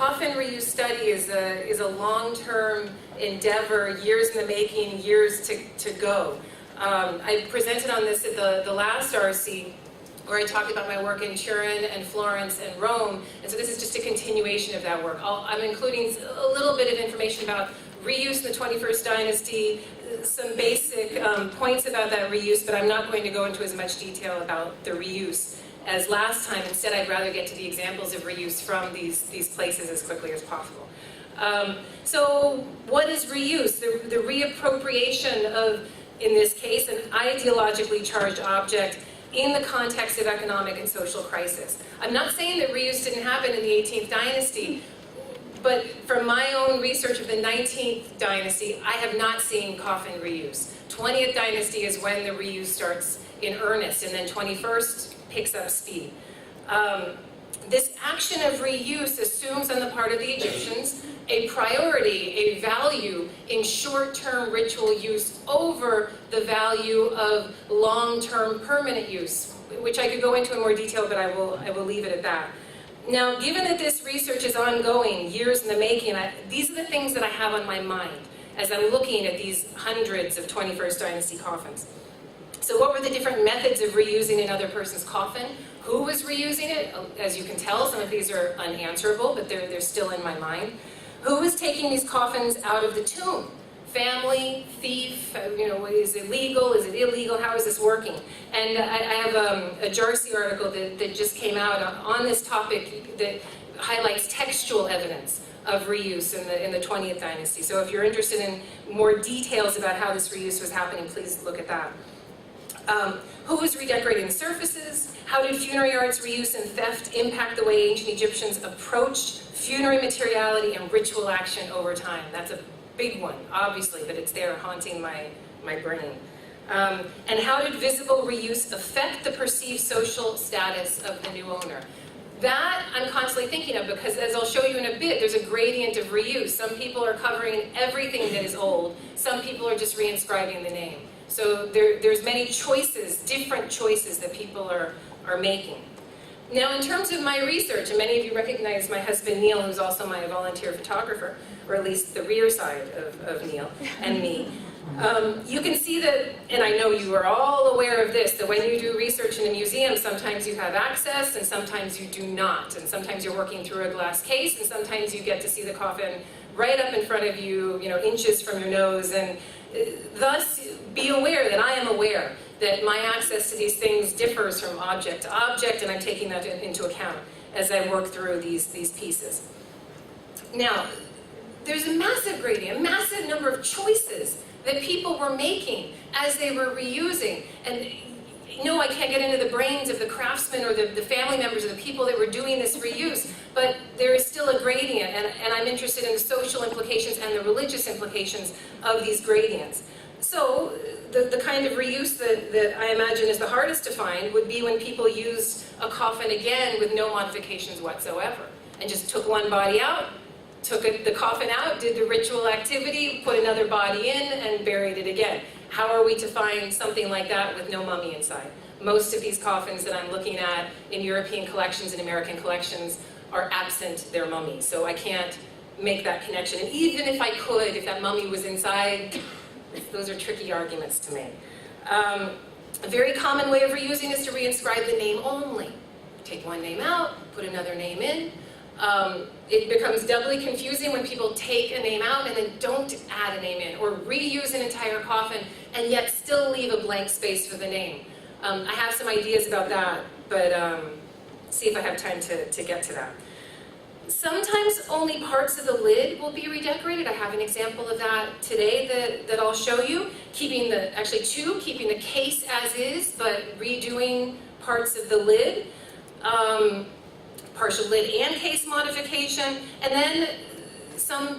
coffin reuse study is a long-term endeavor, years in the making, years to go. I presented on this at the last RC, where I talked about my work in Turin and Florence and Rome, and so this is just a continuation of that work. I'm including a little bit of information about reuse in the 21st dynasty, some basic points about that reuse, but I'm not going to go into as much detail about the reuse as last time. Instead, I'd rather get to the examples of reuse from these places as quickly as possible. So what is reuse? The reappropriation of, in this case, an ideologically charged object in the context of economic and social crisis. I'm not saying that reuse didn't happen in the 18th dynasty, but from my own research of the 19th dynasty, I have not seen coffin reuse. 20th dynasty is when the reuse starts in earnest, and then 21st picks up speed. This action of reuse assumes on the part of the Egyptians a priority, a value in short-term ritual use over the value of long-term permanent use, which I could go into in more detail, but I will leave it at that. Now, given that this research is ongoing, years in the making, these are the things that I have on my mind as I'm looking at these hundreds of 21st dynasty coffins. So what were the different methods of reusing another person's coffin? Who was reusing it? As you can tell, some of these are unanswerable, but they're still in my mind. Who was taking these coffins out of the tomb? Family, thief, is it legal, is it illegal, how is this working? And I have a JARCI article that just came out on this topic that highlights textual evidence of reuse in the 20th dynasty. So if you're interested in more details about how this reuse was happening, please look at that. Who was redecorating the surfaces? How did funerary arts reuse and theft impact the way ancient Egyptians approached funerary materiality and ritual action over time? That's a big one, obviously, but it's there haunting my brain. And how did visible reuse affect the perceived social status of the new owner? That I'm constantly thinking of, because as I'll show you in a bit, there's a gradient of reuse. Some people are covering everything that is old. Some people are just reinscribing the name. So there's many choices, different choices that people are making. Now, in terms of my research, and many of you recognize my husband Neil, who's also my volunteer photographer, or at least the rear side of Neil and me. You can see that, and I know you are all aware of this, that when you do research in a museum, sometimes you have access and sometimes you do not. And sometimes you're working through a glass case, and sometimes you get to see the coffin right up in front of you, inches from your nose. And thus, be aware that I am aware that my access to these things differs from object to object, and I'm taking that into account as I work through these pieces. Now, there's a massive gradient, a massive number of choices that people were making as they were reusing. And no, I can't get into the brains of the craftsmen or the family members of the people that were doing this reuse, but there is still a gradient, and I'm interested in the social implications and the religious implications of these gradients. So the kind of reuse that I imagine is the hardest to find would be when people used a coffin again with no modifications whatsoever, and just took one body out, took the coffin out, did the ritual activity, put another body in, and buried it again. How are we to find something like that with no mummy inside? Most of these coffins that I'm looking at in European collections and American collections are absent their mummy, so I can't make that connection. And even if I could, if that mummy was inside, those are tricky arguments to make. A very common way of reusing is to reinscribe the name only. Take one name out, put another name in. It becomes doubly confusing when people take a name out and then don't add a name in, or reuse an entire coffin and yet still leave a blank space for the name. I have some ideas about that, but see if I have time to get to that. Sometimes only parts of the lid will be redecorated. I have an example of that today that I'll show you. Keeping the case as is, but redoing parts of the lid. Partial lid and case modification, and then some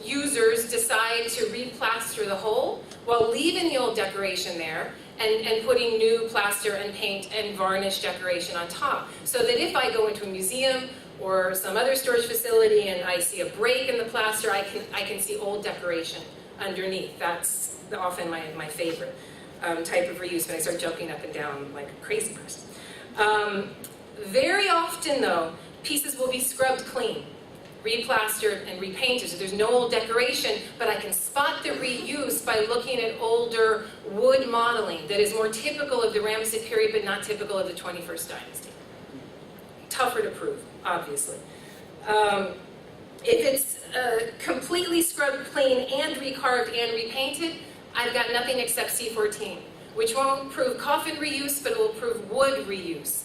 users decide to replaster the whole while leaving the old decoration there and putting new plaster and paint and varnish decoration on top. So that if I go into a museum or some other storage facility and I see a break in the plaster, I can see old decoration underneath. That's often my favorite type of reuse when I start jumping up and down like a crazy person. Very often, though, pieces will be scrubbed clean. replastered, and repainted. So there's no old decoration, but I can spot the reuse by looking at older wood modeling that is more typical of the Ramesside period, but not typical of the 21st dynasty. Tougher to prove, obviously. If it's completely scrubbed plain and recarved and repainted, I've got nothing except C14, which won't prove coffin reuse, but it will prove wood reuse.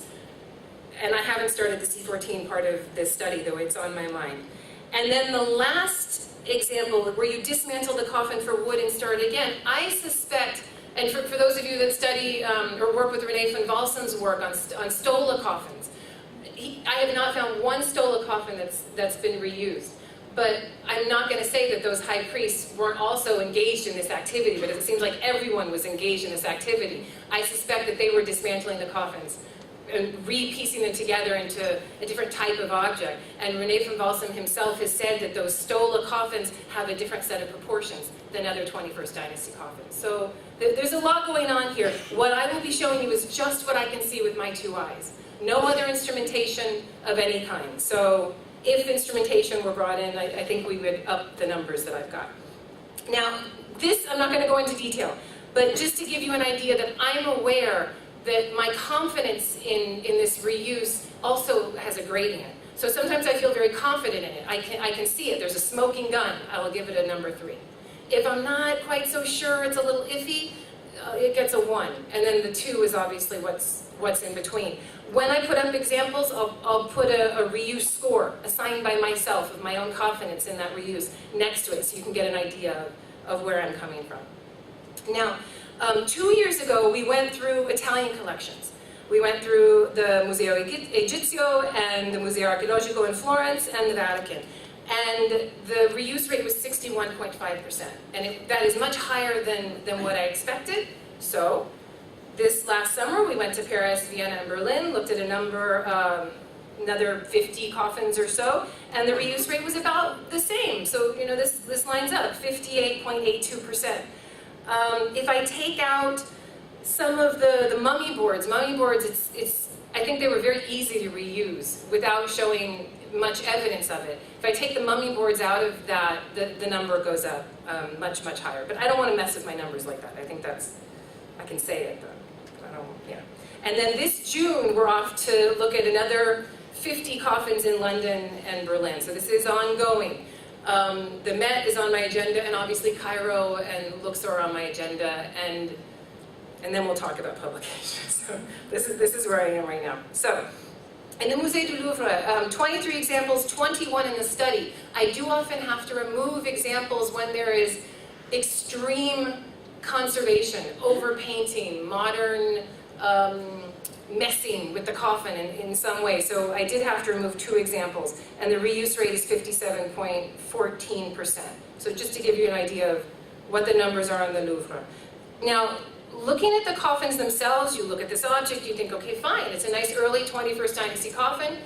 And I haven't started the C14 part of this study, though it's on my mind. And then the last example, where you dismantle the coffin for wood and start again, I suspect, and for those of you that study or work with René van Valsen's work on stola coffins, I have not found one stola coffin that's been reused. But I'm not going to say that those high priests weren't also engaged in this activity, but it seems like everyone was engaged in this activity. I suspect that they were dismantling the coffins and re-piecing them together into a different type of object. And René van Valsen himself has said that those stola coffins have a different set of proportions than other 21st dynasty coffins. So there's a lot going on here. What I will be showing you is just what I can see with my two eyes. No other instrumentation of any kind. So if instrumentation were brought in, I think we would up the numbers that I've got. Now, this, I'm not going to go into detail, but just to give you an idea that I'm aware that my confidence in this reuse also has a gradient. So sometimes I feel very confident in it. I can see it. There's a smoking gun. I will give it a number 3. If I'm not quite so sure, it's a little iffy, it gets a 1. And then the 2 is obviously what's in between. When I put up examples, I'll put a reuse score assigned by myself of my own confidence in that reuse next to it, so you can get an idea of where I'm coming from. Now, 2 years ago, we went through Italian collections. We went through the Museo Egizio and the Museo Archeologico in Florence and the Vatican. And the reuse rate was 61.5%. And that is much higher than what I expected. So this last summer, we went to Paris, Vienna, and Berlin, looked at a number, another 50 coffins or so, and the reuse rate was about the same. So, you know, this lines up, 58.82%. If I take out some of the mummy boards, I think they were very easy to reuse without showing much evidence of it. If I take the mummy boards out of that, the number goes up much, much higher. But I don't want to mess with my numbers like that. I think I can say it, though. I don't, yeah. And then this June, we're off to look at another 50 coffins in London and Berlin. So this is ongoing. The Met is on my agenda, and obviously Cairo and Luxor are on my agenda, and then we'll talk about publications. So this is where I am right now. So, in the Musée du Louvre, 23 examples, 21 in the study. I do often have to remove examples when there is extreme conservation, overpainting, modern messing with the coffin in some way. So I did have to remove 2 examples, and the reuse rate is 57.14%. So just to give you an idea of what the numbers are on the Louvre. Now, looking at the coffins themselves, you look at this object, you think, okay, fine, it's a nice early 21st dynasty coffin.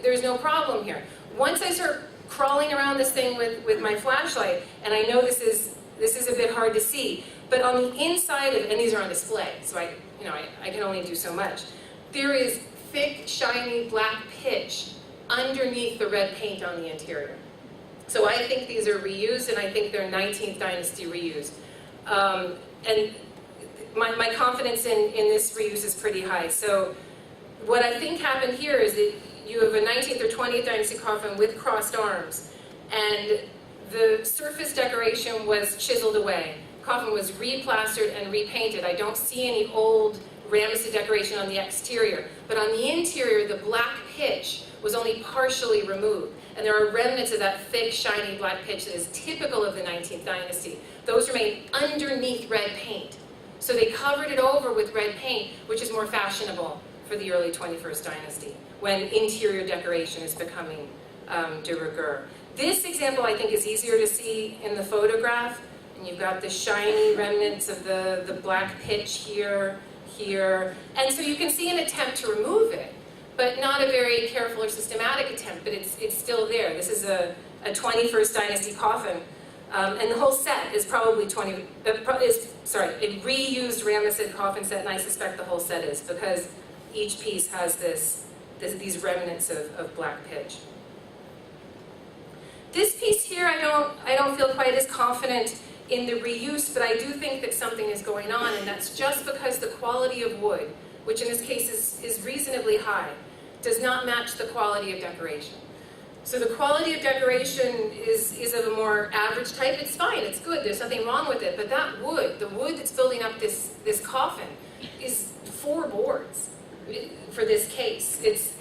There's no problem here. Once I start crawling around this thing with my flashlight, and I know this is a bit hard to see, but on the inside of it, and these are on display, so I can only do so much. There is thick, shiny black pitch underneath the red paint on the interior. So I think these are reused, and I think they're 19th dynasty reused. And my confidence in this reuse is pretty high. So what I think happened here is that you have a 19th or 20th dynasty coffin with crossed arms, and the surface decoration was chiseled away. Coffin was replastered and repainted. I don't see any old Ramesside decoration on the exterior, but on the interior, the black pitch was only partially removed, and there are remnants of that thick, shiny black pitch that is typical of the 19th dynasty. Those remain underneath red paint. So they covered it over with red paint, which is more fashionable for the early 21st dynasty, when interior decoration is becoming de rigueur. This example, I think, is easier to see in the photograph. And you've got the shiny remnants of the black pitch here. And so you can see an attempt to remove it, but not a very careful or systematic attempt, but it's still there. This is a 21st dynasty coffin, and the whole set is probably a reused Ramesside coffin set, and I suspect the whole set is, because each piece has these remnants of black pitch. This piece here, I don't feel quite as confident in the reuse, but I do think that something is going on, and that's just because the quality of wood, which in this case is reasonably high, does not match the quality of decoration. So the quality of decoration is of a more average type. It's fine, it's good, there's nothing wrong with it, but that wood, the wood that's building up this coffin, is 4 boards for this case. It's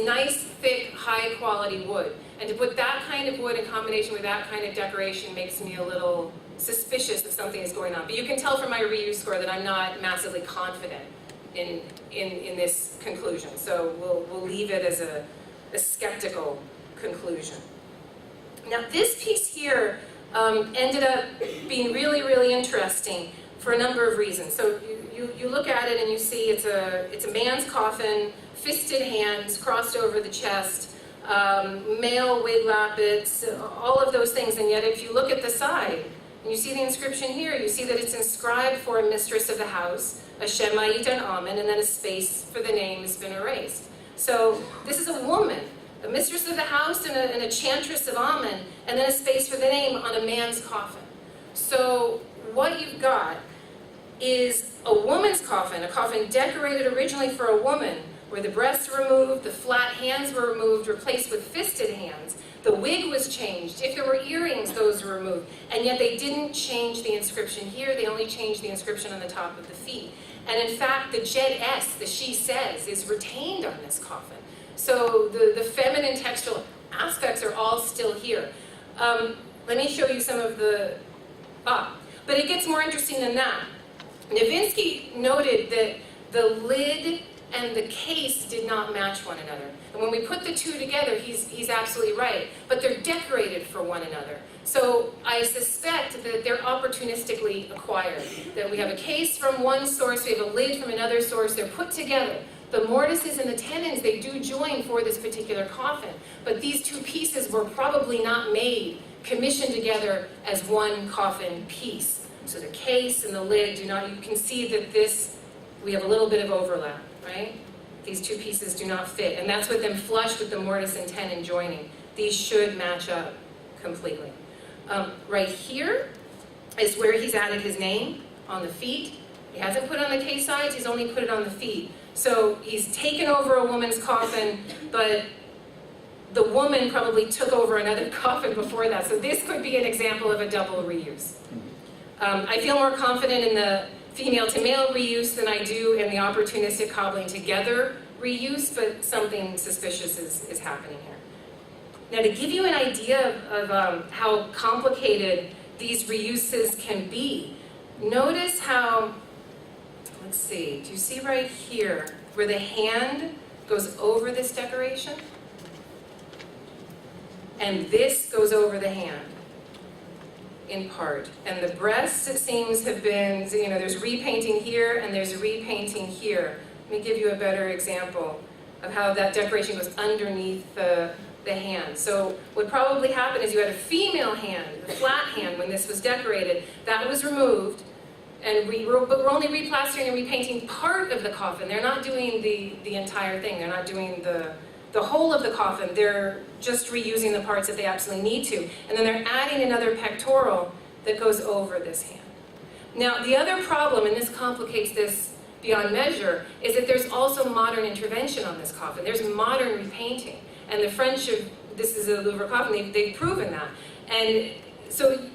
nice, thick, high quality wood. And to put that kind of wood in combination with that kind of decoration makes me a little suspicious that something is going on. But you can tell from my reuse score that I'm not massively confident in this conclusion. So we'll leave it as a skeptical conclusion. Now this piece here ended up being really, really interesting for a number of reasons. So you look at it and you see it's a man's coffin, fisted hands crossed over the chest, male wig lappets, all of those things, and yet if you look at the side, and you see the inscription here, you see that it's inscribed for a mistress of the house, a Shemait and Amen, and then a space for the name has been erased. So this is a woman, a mistress of the house and a chantress of Amen, and then a space for the name on a man's coffin. So what you've got is a woman's coffin, a coffin decorated originally for a woman, where the breasts were removed, the flat hands were removed, replaced with fisted hands. The wig was changed. If there were earrings, those were removed. And yet they didn't change the inscription here, they only changed the inscription on the top of the feet. And in fact, the Jed S, the she says, is retained on this coffin. So the feminine textual aspects are all still here. Let me show you some of the, but it gets more interesting than that. Novinsky noted that the lid and the case did not match one another. And when we put the two together, he's absolutely right. But they're decorated for one another. So I suspect that they're opportunistically acquired. That we have a case from one source, we have a lid from another source, they're put together. The mortises and the tenons, they do join for this particular coffin. But these two pieces were probably not made, commissioned together as one coffin piece. So the case and the lid do not, you can see that we have a little bit of overlap, right? These two pieces do not fit, and that's with them flush with the mortise and tenon joining. These should match up completely. Right here is where he's added his name on the feet. He hasn't put it on the case sides, he's only put it on the feet. So he's taken over a woman's coffin, but the woman probably took over another coffin before that. So this could be an example of a double reuse. I feel more confident in the female to male reuse than I do in the opportunistic cobbling together reuse, but something suspicious is happening here. Now, to give you an idea of how complicated these reuses can be, notice how, let's see, do you see right here where the hand goes over this decoration? And this goes over the hand, in part. And the breasts, it seems, have been, there's repainting here and there's repainting here. Let me give you a better example of how that decoration goes underneath the hand. So what probably happened is you had a female hand, the flat hand, when this was decorated. That was removed, and but we're only replastering and repainting part of the coffin. They're not doing the entire thing. They're not doing the whole of the coffin. They're just reusing the parts that they absolutely need to. And then they're adding another pectoral that goes over this hand. Now, the other problem, and this complicates this beyond measure, is that there's also modern intervention on this coffin. There's modern repainting. And the French, this is a Louvre coffin, they've proven that. And so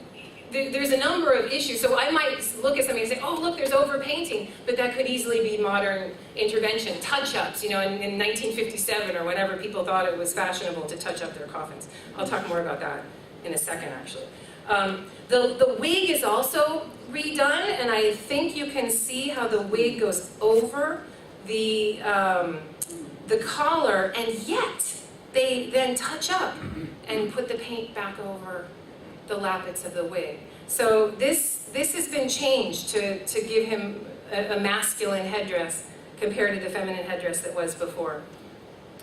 there's a number of issues. So I might look at something and say, oh, look, there's overpainting, but that could easily be modern intervention, touch-ups, in 1957 or whenever people thought it was fashionable to touch up their coffins. I'll talk more about that in a second, actually. The wig is also redone, and I think you can see how the wig goes over the collar, and yet they then touch up and put the paint back over the lappets of the wig. So this has been changed to give him a masculine headdress compared to the feminine headdress that was before.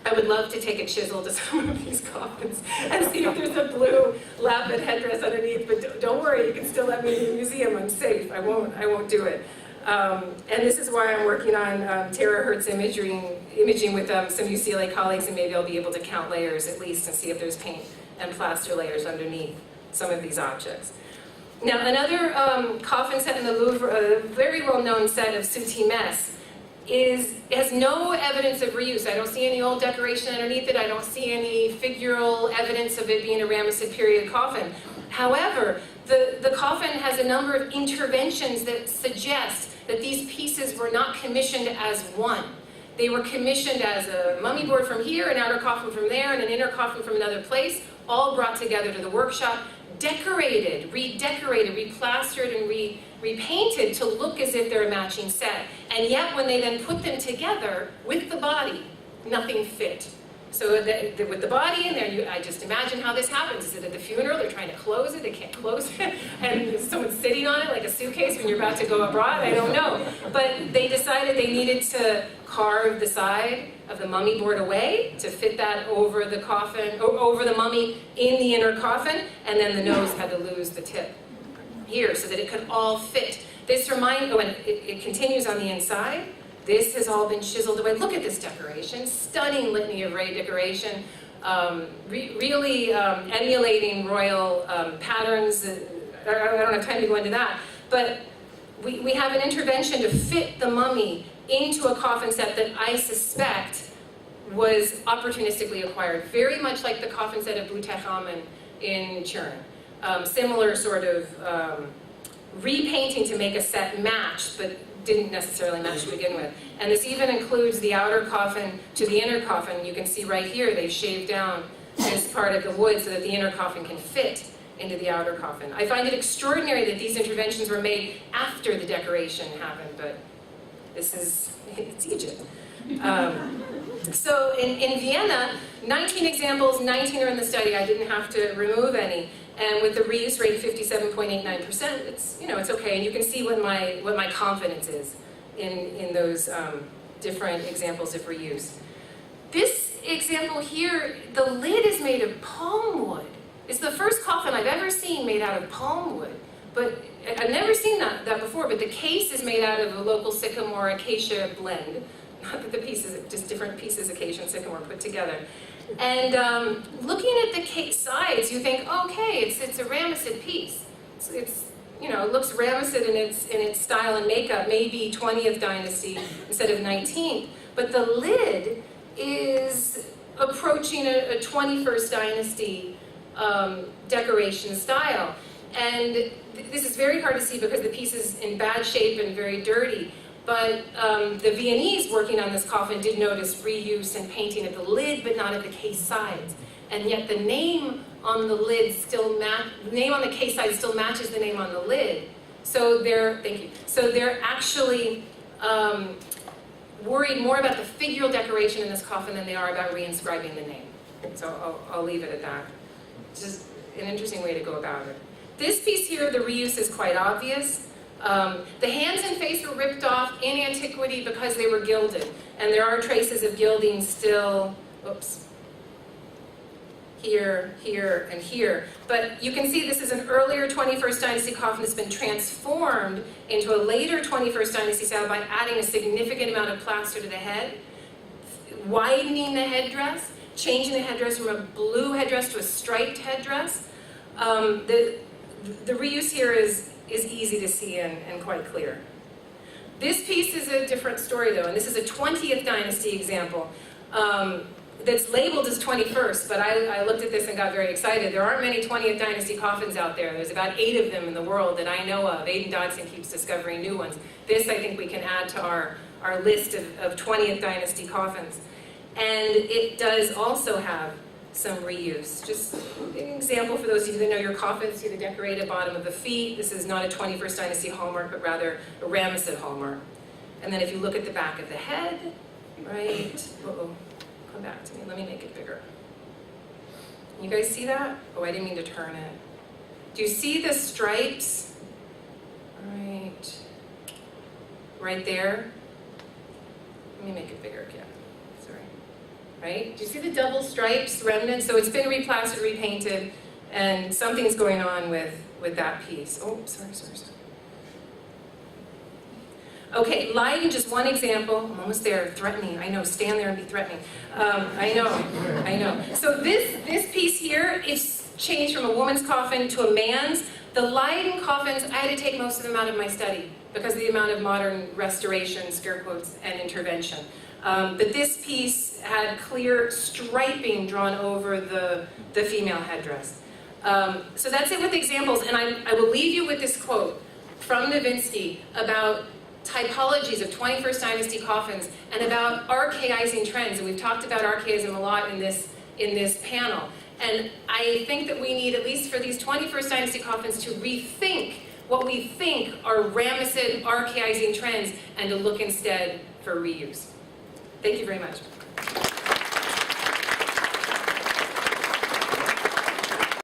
I would love to take a chisel to some of these coffins and see if there's a blue lappet headdress underneath, but don't worry, you can still let me in the museum, I'm safe, I won't do it. And this is why I'm working on terahertz imaging with some UCLA colleagues, and maybe I'll be able to count layers at least and see if there's paint and plaster layers underneath some of these objects. Now, another coffin set in the Louvre, a very well-known set of Soutimes, has no evidence of reuse. I don't see any old decoration underneath it. I don't see any figural evidence of it being a Ramessid period coffin. However, the coffin has a number of interventions that suggest that these pieces were not commissioned as one. They were commissioned as a mummy board from here, an outer coffin from there, and an inner coffin from another place, all brought together to the workshop, decorated, redecorated, replastered, and repainted to look as if they're a matching set. And yet, when they then put them together with the body, nothing fit. So with the body in there, I just imagine how this happens. Is it at the funeral? They're trying to close it. They can't close it. And someone's sitting on it like a suitcase when you're about to go abroad. I don't know. But they decided they needed to carve the side of the mummy board away to fit that over the coffin, over the mummy in the inner coffin. And then the nose had to lose the tip here so that it could all fit. This and it continues on the inside. This has all been chiseled away. Look at this decoration. Stunning litany of ray decoration. Really emulating royal patterns. I don't have time to go into that. But we have an intervention to fit the mummy into a coffin set that I suspect was opportunistically acquired. Very much like the coffin set of Boutech in Turin. Similar sort of repainting to make a set match, but didn't necessarily match to begin with. And this even includes the outer coffin to the inner coffin. You can see right here they've shaved down this part of the wood so that the inner coffin can fit into the outer coffin. I find it extraordinary that these interventions were made after the decoration happened, but it's Egypt. So in Vienna, 19 examples, 19 are in the study. I didn't have to remove any. And with the reuse rate of 57.89%, it's okay. And you can see what my confidence is in those different examples of reuse. This example here, the lid is made of palm wood. It's the first coffin I've ever seen made out of palm wood. But I've never seen that before, but the case is made out of a local sycamore acacia blend. Not that the pieces, just different pieces, acacia and sycamore put together. And looking at the case sides, you think, okay, it's a Ramessid piece. It looks Ramessid in its style and makeup, maybe 20th dynasty instead of 19th. But the lid is approaching a 21st dynasty decoration style. And this is very hard to see because the piece is in bad shape and very dirty. But the Viennese working on this coffin did notice reuse and painting of the lid, but not of the case sides. And yet the name on the lid the name on the case side still matches the name on the lid. So they're actually worried more about the figural decoration in this coffin than they are about reinscribing the name. So I'll leave it at that. It's just an interesting way to go about it. This piece here, the reuse is quite obvious. The hands and face were ripped off in antiquity because they were gilded. And there are traces of gilding still, here, here, and here. But you can see this is an earlier 21st dynasty coffin that's been transformed into a later 21st dynasty style by adding a significant amount of plaster to the head, widening the headdress, changing the headdress from a blue headdress to a striped headdress. The reuse here is easy to see and quite clear. This piece is a different story though, and this is a 20th dynasty example that's labeled as 21st, but I looked at this and got very excited. There aren't many 20th dynasty coffins out there. There's about 8 of them in the world that I know of. Aidan Dodson keeps discovering new ones. This I think we can add to our list of 20th dynasty coffins. And it does also have some reuse. Just an example for those of you that know your coffins, see the decorated bottom of the feet. This is not a 21st dynasty hallmark, but rather a Ramessid hallmark. And then if you look at the back of the head, right, come back to me, let me make it bigger. You guys see that? Oh, I didn't mean to turn it. Do you see the stripes? Right there. Let me make it bigger again. Right? Do you see the double stripes remnants? So it's been replastered, repainted, and something's going on with that piece. Oh, sorry. Okay, Leiden, just one example. I'm almost there, threatening. I know, stand there and be threatening. I know. So this piece here, if changed from a woman's coffin to a man's. The Leiden coffins, I had to take most of them out of my study because of the amount of modern restoration, scare quotes, and intervention. But this piece had clear striping drawn over the female headdress. So that's it with examples, and I will leave you with this quote from Novinsky about typologies of 21st dynasty coffins and about archaizing trends, and we've talked about archaism a lot in this panel. And I think that we need, at least for these 21st dynasty coffins, to rethink what we think are Ramessid archaizing trends and to look instead for reuse. Thank you very much.